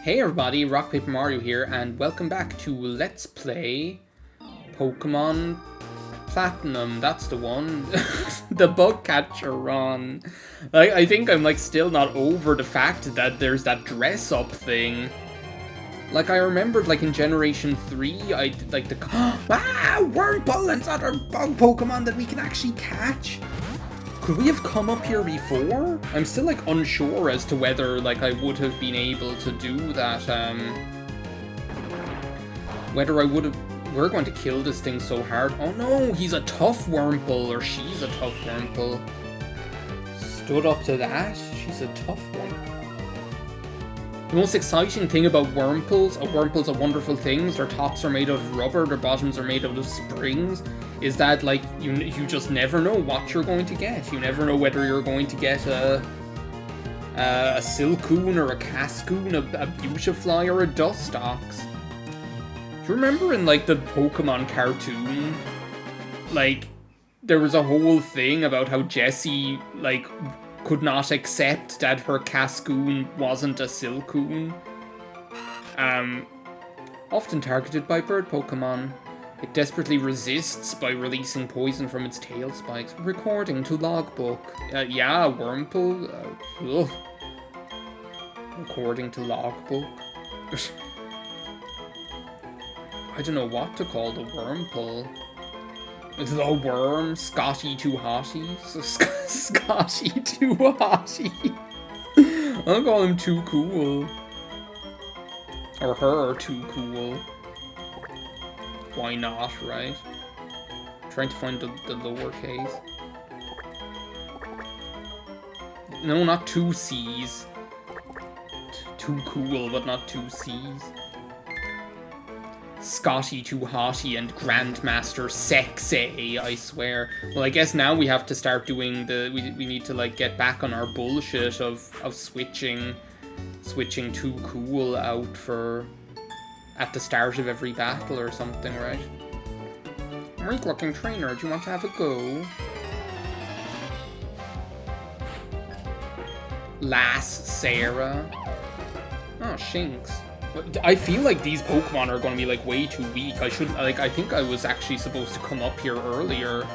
Hey everybody, RockPaperMario here, and welcome back to Let's Play Pokemon Platinum. That's the one. The bug catcher run. I think I'm still not over the fact that there's that dress up thing. I remembered in Generation 3, I did the Wurmple and other bug Pokemon that we can actually catch. Could we have come up here before? I'm still unsure as to whether I would have been able to do that. Whether I would have. We're going to kill this thing so hard. Oh no, he's a tough Wurmple, or she's a tough Wurmple. Stood up to that. She's a tough one. The most exciting thing about Wurmples are wonderful things. Their tops are made out of rubber, their bottoms are made out of springs. Is that you just never know what you're going to get. You never know whether you're going to get a Silcoon or a Cascoon, a Beautifly or a Dustox. Do you remember in the Pokemon cartoon, there was a whole thing about how Jessie could not accept that her Cascoon wasn't a Silcoon. Often targeted by bird Pokemon. It desperately resists by releasing poison from its tail spikes. Recording to logbook. Yeah, Wurmple. Recording to logbook. I don't know what to call the Wurmple. The Worm, Scotty Too Hottie. Scotty Too Hottie. I'll call him Too Cool. Or her Too Cool. Why not, right? Trying to find the lowercase. No, not two C's. Too cool, but not two C's. Scotty Too Hottie and Grandmaster Sexy, I swear. Well, I guess now we have to start doing we need to get back on our bullshit of switching Too Cool out for at the start of every battle or something, right? Weak looking trainer, do you want to have a go? Lass Sarah. Oh, Shinx. I feel like these Pokemon are going to be way too weak. I shouldn't I think I was actually supposed to come up here earlier.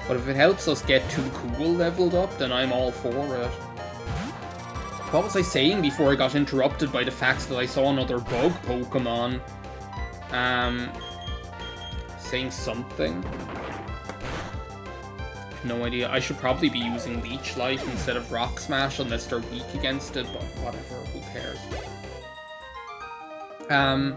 But if it helps us get Too Cool leveled up, then I'm all for it. What was I saying before I got interrupted by the fact that I saw another bug Pokemon? Saying something? No idea. I should probably be using Leech Life instead of Rock Smash unless they're weak against it, but whatever, who cares? I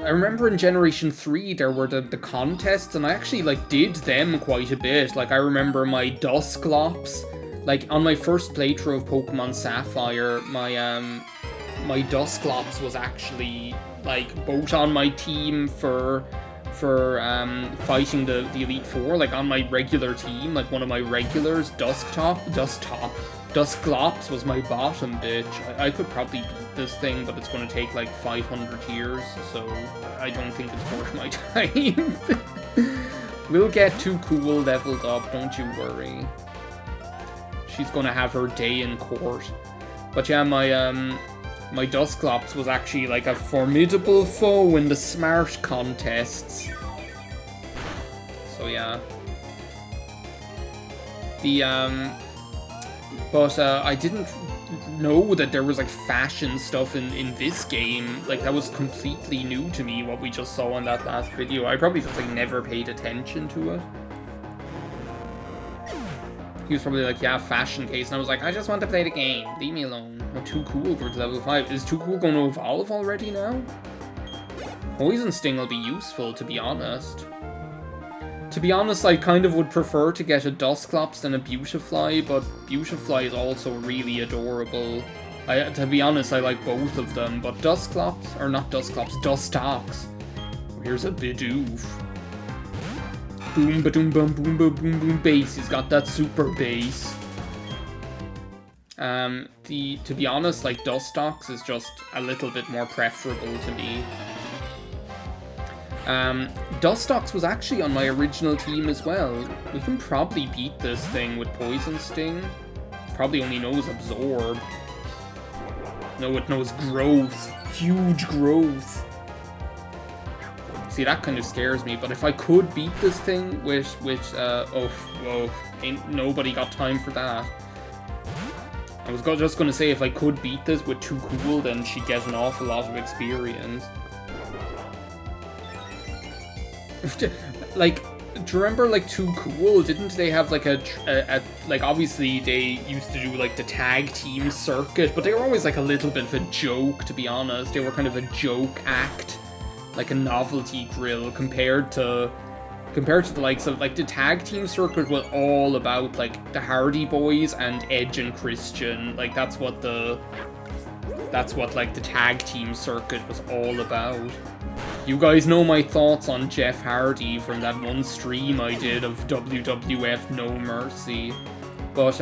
remember in Generation 3 there were the contests, and I actually did them quite a bit. I remember my Dusclops. On my first playthrough of Pokemon Sapphire, my Dusclops was actually both on my team for fighting the Elite Four. On my regular team, one of my regulars, Dusclops was my bottom bitch. I could probably beat this thing, but it's going to take 500 years, so I don't think it's worth my time. We'll get Too Cool leveled up, don't you worry. She's gonna have her day in court. But yeah, my Dusclops was actually a formidable foe in the smart contests. So yeah. I didn't know that there was fashion stuff in this game. That was completely new to me, what we just saw in that last video. I probably just never paid attention to it. He was probably yeah, fashion case, and I was I just want to play the game. Leave me alone. I'm Too Cool for level 5. Is Too Cool going to evolve already now? Poison Sting will be useful, to be honest. To be honest, I kind of would prefer to get a Dusclops than a Beautifly, but Beautifly is also really adorable. To be honest, I like both of them, but Dusclops, or not Dusclops, Dustox. Here's a Bidoof. Boom, ba-doom, bum, boom, boom, boom, boom, bass. He's got that super bass. To be honest, Dustox is just a little bit more preferable to me. Dustox was actually on my original team as well. We can probably beat this thing with Poison Sting. Probably only knows Absorb. No, it knows growth. Huge growth. See, that kind of scares me, but if I could beat this thing with oh, whoa, ain't nobody got time for that. I was just gonna say, if I could beat this with Too Cool, then she'd get an awful lot of experience. Like, do you remember, like, Too Cool? Didn't they have, like, like, obviously, they used to do, like, the tag team circuit, but they were always, like, a little bit of a joke, to be honest. They were kind of a joke act. Like a novelty grill compared to the likes of, like, the tag team circuit was all about, like, the Hardy Boys and Edge and Christian. Like, that's what like the tag team circuit was all about. You guys know my thoughts on Jeff Hardy from that one stream I did of WWF No Mercy. But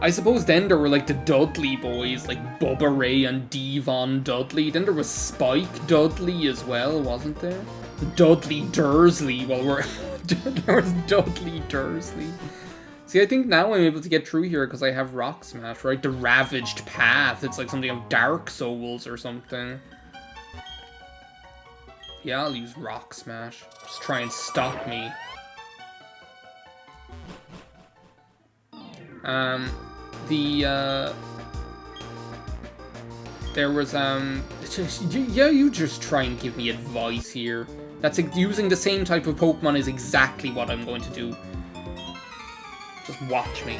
I suppose then there were, like, the Dudley boys, like Bubba Ray and Devon Dudley. Then there was Spike Dudley as well, wasn't there? Dudley Dursley. Well, there was Dudley Dursley. See, I think now I'm able to get through here because I have Rock Smash, right? The Ravaged Path. It's like something of Dark Souls or something. Yeah, I'll use Rock Smash. Just try and stop me. There was, yeah, you just try and give me advice here. That's using the same type of Pokemon is exactly what I'm going to do. Just watch me.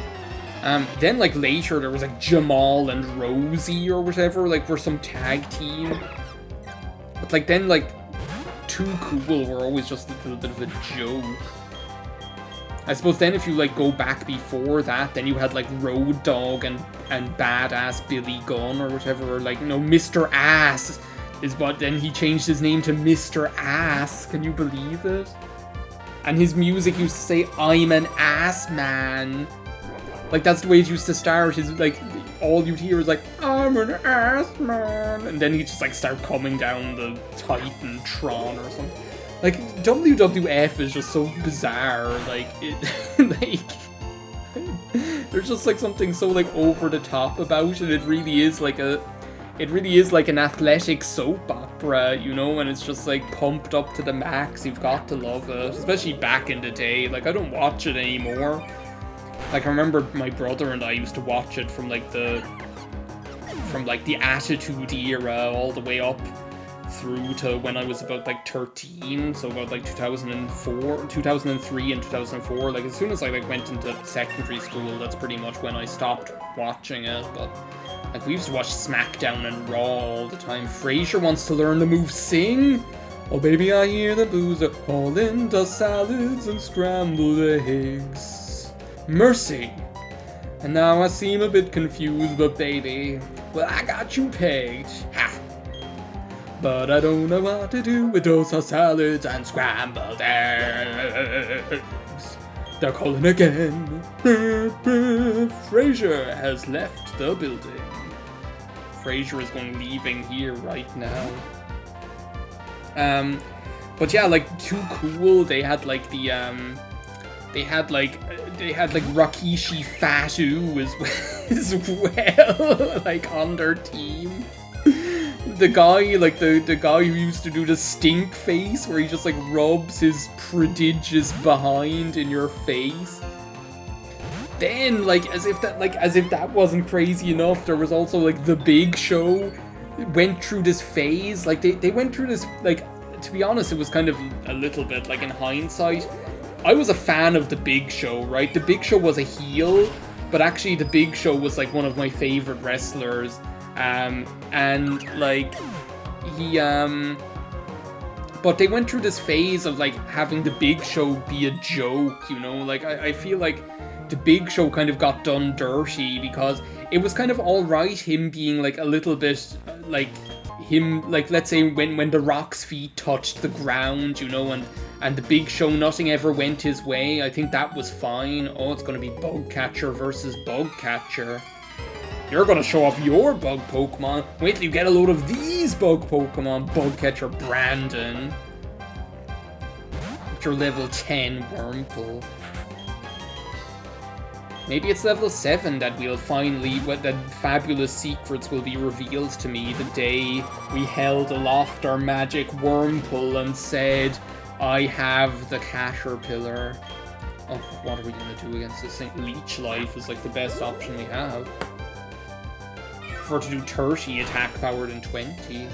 Then, like, later, there was, like, Jamal and Rosie or whatever, like, for some tag team. But, like, then, like, Too Cool were always just a little bit of a joke. I suppose then if you, like, go back before that, then you had, like, Road Dogg and Badass Billy Gunn or whatever, or, like, no, Mr. Ass is what, then he changed his name to Mr. Ass. Can you believe it? And his music used to say, I'm an ass man. Like, that's the way it used to start. His, like, all you'd hear is like, I'm an ass man. And then he'd just, like, start coming down the Titantron or something. Like, WWF is just so bizarre. Like, it, like, there's just, like, something so, like, over the top about it. It really is like an athletic soap opera, you know, and it's just, like, pumped up to the max. You've got to love it, especially back in the day. Like, I don't watch it anymore. Like, I remember my brother and I used to watch it from, like, the Attitude Era all the way up through to when I was about, like, 13, so about, like, 2003 and 2004. Like, as soon as I, like, went into secondary school, that's pretty much when I stopped watching it. But, like, we used to watch SmackDown and Raw all the time. Frasier wants to learn the move Sing. Oh, baby, I hear the boozer all into salads and scrambled eggs. Mercy. And now I seem a bit confused, but baby, well, I got you pegged. Ha! But I don't know what to do with those salads and scrambled eggs. They're calling again. Frasier has left the building. Frasier is leaving here right now. But yeah, like, Too Cool, they had like the they had like Rakishi Fatu as well, like, on their team. The guy, like, the guy who used to do the stink face, where he just, like, rubs his prodigious behind in your face. Then, like, as if that wasn't crazy enough, there was also, like, The Big Show went through this phase. Like, they went through this, like, to be honest, it was kind of a little bit, like, in hindsight, I was a fan of The Big Show, right? The Big Show was a heel, but actually The Big Show was, like, one of my favorite wrestlers. And, like, he, but they went through this phase of, like, having The Big Show be a joke, you know? Like, I feel like The Big Show kind of got done dirty, because it was kind of alright him being, like, a little bit, like, him, like, let's say when The Rock's feet touched the ground, you know, and The Big Show, nothing ever went his way. I think that was fine. Oh, it's gonna be Bugcatcher versus Bugcatcher. You're gonna show off your bug Pokemon. Wait till you get a load of these bug Pokemon, Bugcatcher Brandon. With your level 10 Wurmple. Maybe it's level 7 that we'll finally, that fabulous secrets will be revealed to me the day we held aloft our magic wormhole and said, I have the caterpillar. Oh, what are we gonna do against this thing? Leech Life is like the best option we have. For to do 30 attack power than 20.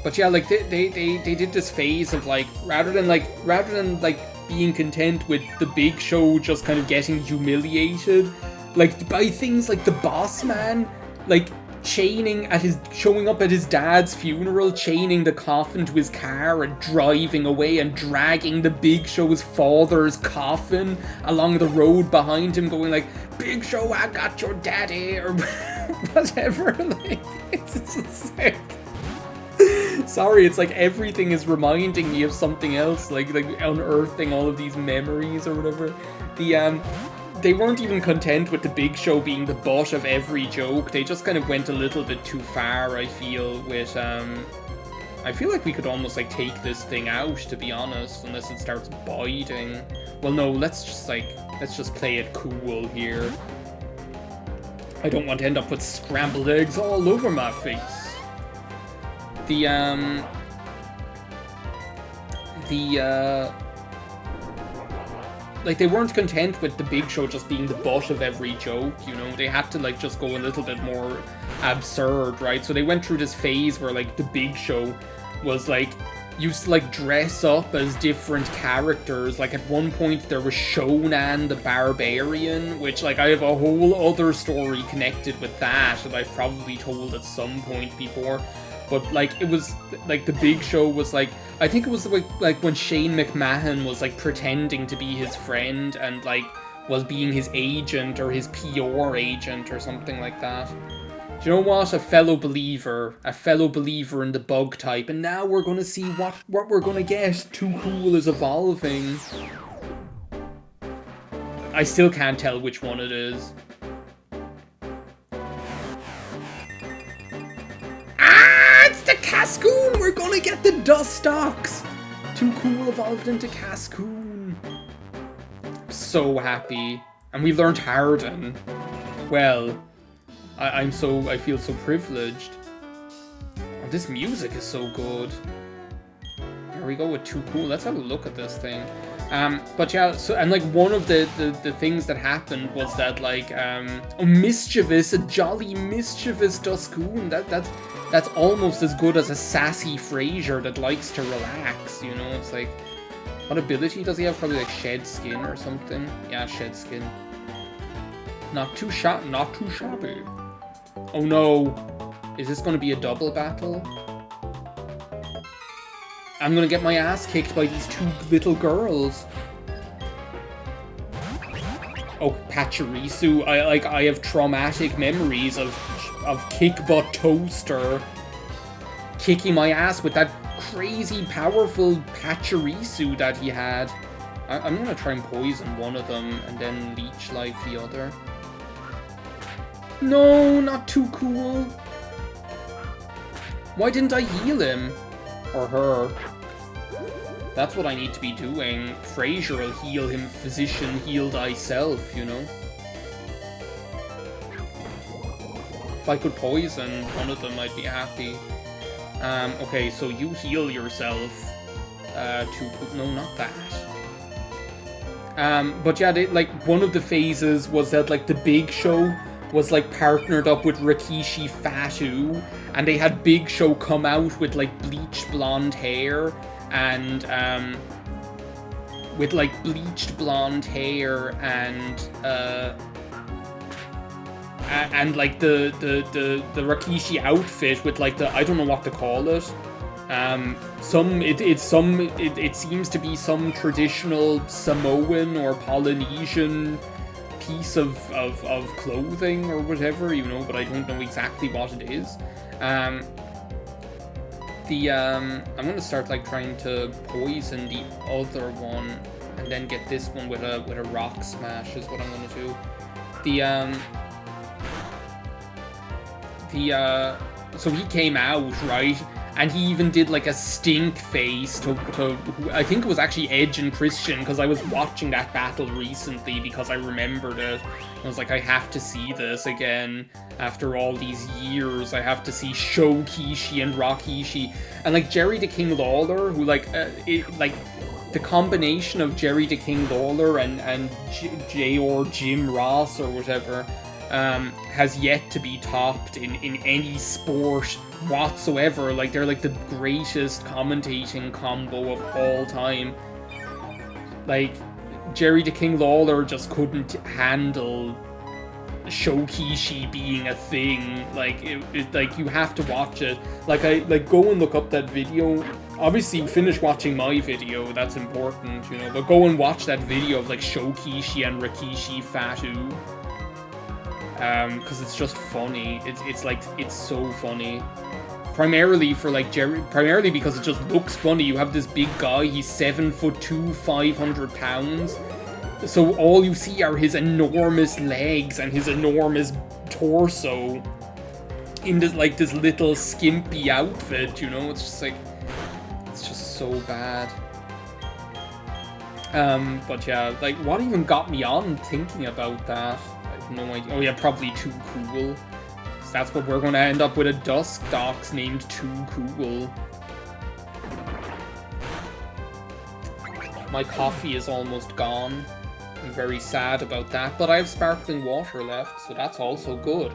But yeah, like they did this phase of like rather than being content with the Big Show just kind of getting humiliated, like by things like the boss man, like showing up at his dad's funeral, chaining the coffin to his car and driving away and dragging the Big Show's father's coffin along the road behind him, going like, Big Show, I got your daddy, or whatever. Like, it's just like, sorry, it's like everything is reminding me of something else, like unearthing all of these memories or whatever. They weren't even content with the Big Show being the butt of every joke. They just kind of went a little bit too far, I feel, with, I feel like we could almost, like, take this thing out, to be honest, unless it starts biting. Well, no, let's just play it cool here. I don't want to end up with scrambled eggs all over my face. Like, they weren't content with the Big Show just being the butt of every joke, you know? They had to, like, just go a little bit more absurd, right? So they went through this phase where, like, the Big Show was, like, used to, like, dress up as different characters. Like, at one point, there was Shonan the Barbarian, which, like, I have a whole other story connected with that I've probably told at some point before. But, like, it was, like, the Big Show was, like, I think it was, like when Shane McMahon was, like, pretending to be his friend and, like, was being his agent or his PR agent or something like that. Do you know what? A fellow believer in the bug type, and now we're gonna see what we're gonna get. Too Cool is evolving. I still can't tell which one it is. The Cascoon! We're gonna get the Dustox! Too Cool evolved into Cascoon. So happy. And we learned Harden. Well, I feel so privileged. Oh, this music is so good. Here we go with Too Cool. Let's have a look at this thing. But yeah, so, and like one of the things that happened was that like, a jolly mischievous Duskoon. That's almost as good as a sassy Fraser that likes to relax, you know? It's like, what ability does he have? Probably like Shed Skin or something. Yeah, Shed Skin. Not too shabby. Oh no. Is this gonna be a double battle? I'm gonna get my ass kicked by these two little girls. Oh, Pachirisu. I have traumatic memories of Kickbutt Toaster kicking my ass with that crazy powerful Pachirisu that he had. I'm gonna try and poison one of them and then Leech Life the other. No, not Too Cool. Why didn't I heal him? Or her? That's what I need to be doing. Fraser will heal him, physician, heal thyself, you know? If I could poison one of them, I'd be happy. Okay, so you heal yourself. No, not that. But yeah, like, one of the phases was that, like, the Big Show was, like, partnered up with Rikishi Fatu, and they had Big Show come out with, like, bleached blonde hair, and, with, like, bleached blonde hair, and like the Rikishi outfit with like the, I don't know what to call it. It seems to be some traditional Samoan or Polynesian piece of clothing or whatever, you know, but I don't know exactly what it is. I'm gonna start like trying to poison the other one and then get this one with a rock smash is what I'm gonna do. So he came out, right? And he even did like a stink face to I think it was actually Edge and Christian, because I was watching that battle recently because I remembered it. I was like, I have to see this again after all these years. I have to see Sho Kishi and Rockishi. And like Jerry the King Lawler, who like the combination of Jerry the King Lawler and Jim Ross or whatever has yet to be topped in any sport whatsoever. Like, they're like the greatest commentating combo of all time. Like, Jerry the King Lawler just couldn't handle Shokishi being a thing. Like, like, you have to watch it. Like, go and look up that video. Obviously, finish watching my video, that's important, you know, but go and watch that video of, like, Shokishi and Rikishi Fatu. Because it's just funny. It's so funny. Primarily because it just looks funny. You have this big guy, he's 7'2", 500 pounds. So all you see are his enormous legs and his enormous torso in this, like, this little skimpy outfit, you know? It's just like, it's just so bad. But yeah, like, what even got me on thinking about that? I have no idea. Oh yeah, probably Too Cool. So that's what we're going to end up with, a Dusk Docs named Too Cool. My coffee is almost gone. I'm very sad about that, but I have sparkling water left, so that's also good.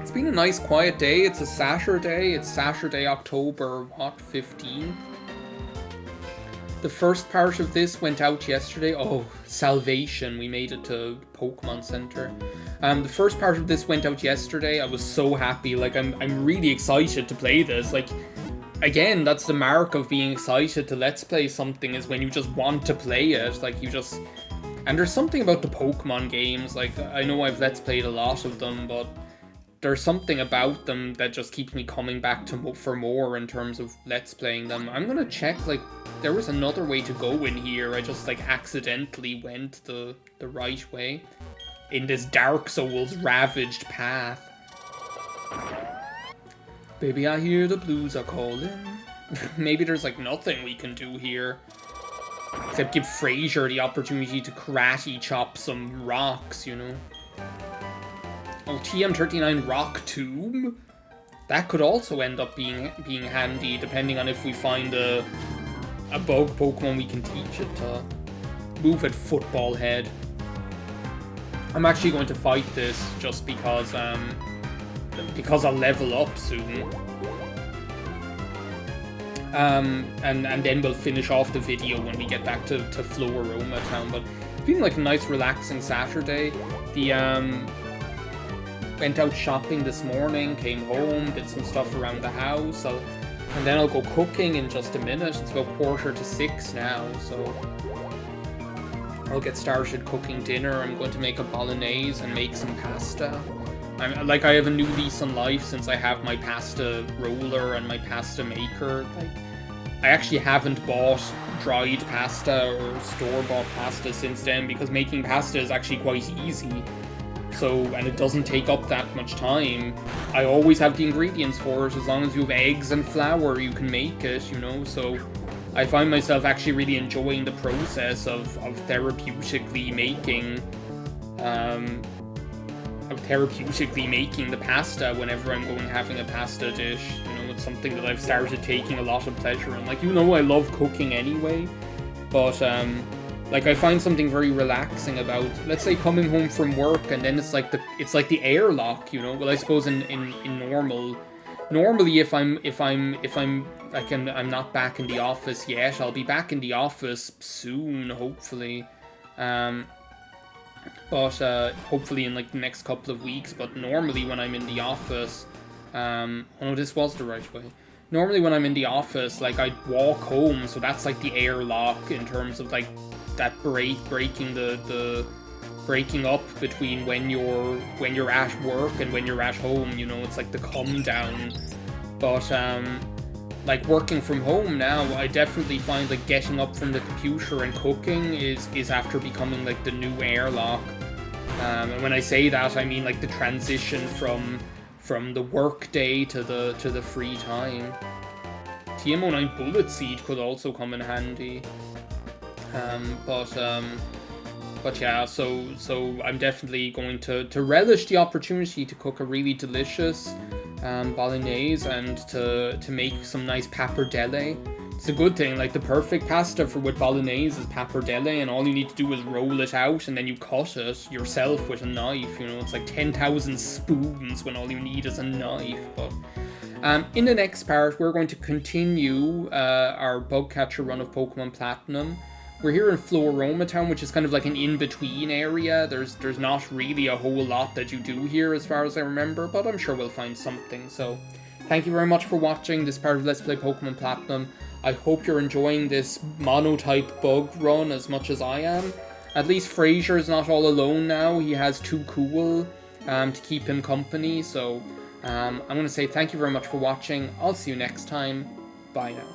It's been a nice quiet day. It's a Saturday. It's Saturday, October, what, 15th? The first part of this went out yesterday. Oh, Salvation. We made it to Pokemon Center. The first part of this went out yesterday. I was so happy. Like, I'm really excited to play this. Like, again, that's the mark of being excited to Let's Play something, is when you just want to play it. Like, you just... And there's something about the Pokemon games. Like, I know I've Let's Played a lot of them, but there's something about them that just keeps me coming back to for more in terms of Let's Playing them. I'm gonna check, like, there was another way to go in here. I just, like, accidentally went the right way in this Dark Souls ravaged path. Baby, I hear the blues are calling. Maybe there's, like, nothing we can do here except give Fraser the opportunity to karate chop some rocks, you know. Oh, TM39 Rock Tomb? That could also end up being handy, depending on if we find a bug Pokemon we can teach it to. Move it, Football Head. I'm actually going to fight this just because I'll level up soon. And then we'll finish off the video when we get back to Floroma Town. But it's been like a nice relaxing Saturday. Went out shopping this morning, came home, did some stuff around the house, and then I'll go cooking in just a minute. It's about 5:45 now, so I'll get started cooking dinner. I'm going to make a bolognese and make some pasta. I have a new lease on life since I have my pasta roller and my pasta maker. Like, I actually haven't bought dried pasta or store-bought pasta since then, because making pasta is actually quite easy. So, and it doesn't take up that much time. I always have the ingredients for it. As long as you have eggs and flour, you can make it, you know. So I find myself actually really enjoying the process of therapeutically making the pasta whenever I'm having a pasta dish. You know, it's something that I've started taking a lot of pleasure in. Like, you know, I love cooking anyway, but like, I find something very relaxing about, let's say, coming home from work, and then it's like the airlock, you know. Well, I suppose in normally if I'm like, I'm not back in the office yet. I'll be back in the office soon, hopefully. But hopefully in like the next couple of weeks. But normally when I'm in the office, oh no, this was the right way. Normally when I'm in the office, like, I walk home, so that's like the airlock in terms of like that breaking up between when you're at work and when you're at home, you know. It's like the come down. But like, working from home now, I definitely find like getting up from the computer and cooking is after becoming like the new airlock. And when I say that, I mean like the transition from from the work day to the free time. TM09 Bullet Seed could also come in handy. But yeah, so I'm definitely going to relish the opportunity to cook a really delicious bolognese and to make some nice pappardelle. It's a good thing, like the perfect pasta with bolognese is pappardelle, and all you need to do is roll it out and then you cut it yourself with a knife. You know, it's like 10,000 spoons when all you need is a knife. But in the next part, we're going to continue our bug catcher run of Pokemon Platinum. We're here in Floroma Town, which is kind of like an in-between area. There's not really a whole lot that you do here as far as I remember, but I'm sure we'll find something. So thank you very much for watching this part of Let's Play Pokemon Platinum. I hope you're enjoying this monotype bug run as much as I am. At least Fraser is not all alone now. He has Too Cool to keep him company. So I'm going to say thank you very much for watching. I'll see you next time. Bye now.